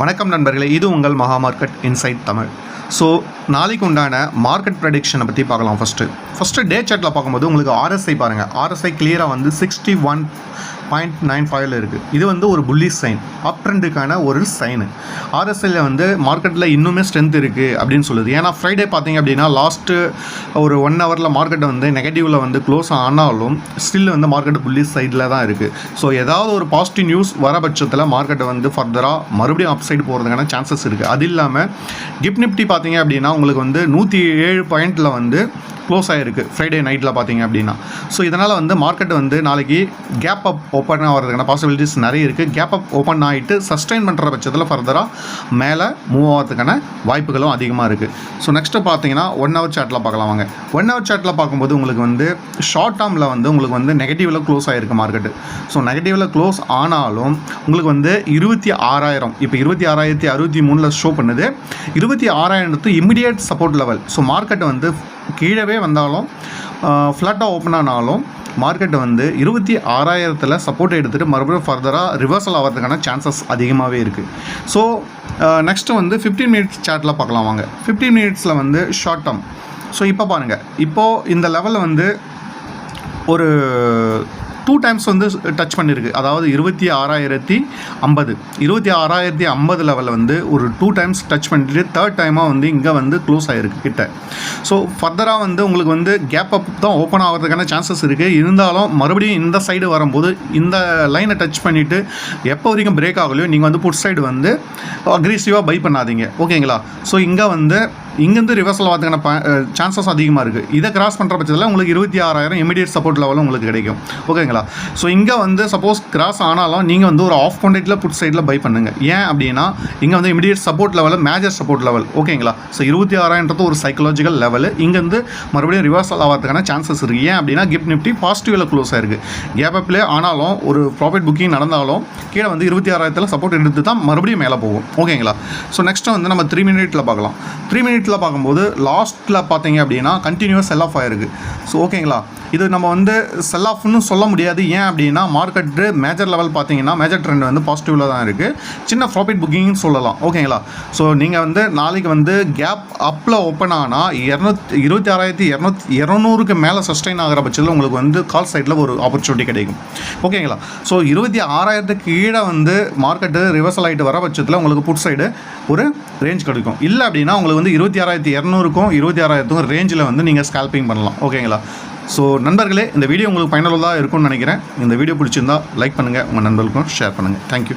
வணக்கம் நண்பர்களே, இது உங்கள் மகா மார்க்கெட் இன்சைட் தமிழ். ஸோ நாளைக்கு உண்டான மார்க்கெட் ப்ரெடிக்ஷனை பற்றி பார்க்கலாம். ஃபஸ்ட்டு டே சார்ட்டில் பார்க்கும்போது உங்களுக்கு ஆர்எஸ்ஐ பாருங்கள். ஆர்எஸ்ஐ கிளியராக வந்து 61.95 இருக்குது. இது வந்து ஒரு புல்லிஷ் சைன், அப் ட்ரெண்டுக்கான ஒரு சைனு. ஆர்எஸ்ஐயில் வந்து மார்க்கெட்டில் இன்னுமே ஸ்ட்ரென்த் இருக்குது அப்படின்னு சொல்லுது. ஏன்னா ஃப்ரைடே பார்த்தீங்க அப்படின்னா லாஸ்ட்டு ஒரு 1 ஹவரில் மார்க்கெட்டை வந்து நெகட்டிவில் வந்து க்ளோஸ் ஆனாலும் ஸ்டில் வந்து மார்க்கெட் புல்லிஷ் சைடில் தான் இருக்குது. ஸோ ஏதாவது ஒரு பாசிட்டிவ் நியூஸ் வர பட்சத்தில் மார்க்கெட்டை வந்து ஃபர்தராக மறுபடியும் அப் சைடு போகிறதுக்கான சான்சஸ் இருக்குது. அது இல்லாமல் கிஃப்ட் நிஃப்டி பார்த்தீங்க அப்படின்னா உங்களுக்கு வந்து 107 பாயிண்டில் வந்து க்ளோஸ் ஆகிருக்கு ஃப்ரைடே நைட்டில் பார்த்தீங்க அப்படின்னா. ஸோ இதனால் வந்து மார்க்கெட் வந்து நாளைக்கு கேப் அப் ஓப்பன் ஆகிறதுக்கான பாசிபிலிட்டிஸ் நிறைய இருக்குது. கேப் அப் ஓப்பன் ஆகிட்டு சஸ்டெயின் பண்ணுற பட்சத்தில் ஃபர்தராக மேலே மூவ் ஆகிறதுக்கான வாய்ப்புகளும் அதிகமாக இருக்குது. ஸோ நெக்ஸ்ட்டு பார்த்தீங்கன்னா 1 ஹவர் சார்ட்டில் பார்க்கலாம் வாங்க. 1 ஹவர் சார்ட்டில் பார்க்கும்போது உங்களுக்கு வந்து ஷார்ட் டேர்மில் வந்து உங்களுக்கு வந்து நெகட்டிவில் க்ளோஸ் ஆகிருக்கு மார்க்கெட்டு. ஸோ நெகட்டிவில் க்ளோஸ் ஆனாலும் உங்களுக்கு வந்து 26,000 இப்போ 26,063 ஷோ பண்ணுது. 26,000 immediate support level. So market வந்து கீழவே வந்தாலும் ஃப்ளாட்டாக ஓப்பன் ஆனாலும் மார்க்கெட்டை வந்து 26,000 சப்போர்ட் எடுத்துகிட்டு மறுபடியும் ஃபர்தராக ரிவர்சல் ஆகிறதுக்கான சான்சஸ் அதிகமாகவே இருக்குது. ஸோ நெக்ஸ்ட்டு வந்து 15 மினிட்ஸ் சார்ட்டில் பார்க்கலாம் வாங்க. 15 மினிட்ஸில் வந்து ஷார்ட் டேர்ம். ஸோ இப்போ பாருங்கள், இப்போது இந்த லெவலில் வந்து ஒரு 2 டைம்ஸ் வந்து டச் பண்ணியிருக்கு. அதாவது 26,050 லெவலில் வந்து ஒரு 2 டைம்ஸ் டச் பண்ணிட்டு தேர்ட் டைமாக வந்து இங்கே வந்து க்ளோஸ் ஆகிருக்கு கிட்ட. ஸோ ஃபர்தராக வந்து உங்களுக்கு வந்து கேப் அப் தான் ஓப்பன் ஆகிறதுக்கான சான்சஸ் இருக்குது. இருந்தாலும் மறுபடியும் இந்த சைடு வரும்போது இந்த லைனை டச் பண்ணிவிட்டு எப்போ வரைக்கும் பிரேக் ஆகலையோ நீங்கள் வந்து புட் சைடு வந்து அக்ரெசிவாக பை பண்ணாதீங்க, ஓகேங்களா. ஸோ இங்கே வந்து இங்கேருந்து ரிவர்சல் ஆகிறதுக்கான சான்சஸ் அதிகமாக இருக்குது. இதை கிராஸ் பண்ணுற பட்சத்தில் உங்களுக்கு 26,000 இமீடியட் சப்போர்ட் லெவலும் உங்களுக்கு கிடைக்கும், ஓகேங்களா. ஸோ இங்கே வந்து சப்போஸ் கிராஸ் ஆனாலும் நீங்கள் வந்து ஒரு ஆஃப் பாயிண்டில் புட் சைடில் பை பண்ணுங்கள். ஏன் அப்படின்னா இங்கே வந்து immediate support level major support level, ஓகேங்களா. ஸோ 26,000 ஒரு சைக்கலாஜிக்கல் லெவல். இங்கேருந்து மறுபடியும் ரிவர்சல் ஆகிறதுக்கான சான்சஸ் இருக்குது. ஏன் அப்படின்னா கிஃப்ட் நிஃப்டி பாசிட்டிவில் க்ளோஸ் ஆயிருக்கு. கேப் அப்லேயே ஆனாலும் ஒரு ப்ராஃபிட் புக்கிங் நடந்தாலும் கீழே வந்து 26,000 சப்போர்ட் எடுத்து தான் மறுபடியும் மேலே போகும், ஓகேங்களா. ஸோ நெக்ஸ்ட்டு வந்து நம்ம 3 மினிட்டில் பார்க்கலாம். 3 மினிட்டில் பார்க்கும்போது லாஸ்ட்டில் பார்த்தீங்க அப்படின்னா கண்டினியூஸ் செல் ஆஃப் ஆயிருக்கு. ஸோ ஓகேங்களா, இது நம்ம வந்து செல் ஆஃப்னு சொல்ல முடியாது. ஏன் அப்படின்னா மார்க்கெட்டு மேஜர் லெவல் பார்த்தீங்கன்னா மேஜர் ட்ரெண்ட் வந்து பாசிட்டிவில் தான் இருக்குது. சின்ன ப்ராஃபிட் புக்கிங்னு சொல்லலாம், ஓகேங்களா. ஸோ நீங்கள் வந்து நாளைக்கு வந்து கேப் அப்பில் ஓப்பன் ஆனால் 26,200 மேலே சஸ்டெயின் ஆகிற பட்சத்தில் உங்களுக்கு வந்து கால் சைடில் ஒரு ஆப்பர்ச்சுனிட்டி கிடைக்கும், ஓகேங்களா. ஸோ 26,000 கீழே வந்து மார்க்கெட்டு ரிவர்சல் ஆகிட்டு வர பட்சத்தில் உங்களுக்கு புட் சைடு ஒரு ரேஞ்ச் கிடைக்கும். இல்லை அப்படின்னா உங்களுக்கு வந்து 26,200க்கும் 26,000 ரேஞ்சில் வந்து நீங்கள் ஸ்கால்பிங் பண்ணலாம், ஓகேங்களா. ஸோ நண்பர்களே, இந்த வீடியோ உங்களுக்கு பயனுள்ளதாக இருக்கும்னு நினைக்கிறேன். இந்த வீடியோ பிடிச்சிருந்தால் லைக் பண்ணுங்கள், உங்கள் நண்பர்களுக்கும் ஷேர் பண்ணுங்கள். தேங்க்யூ.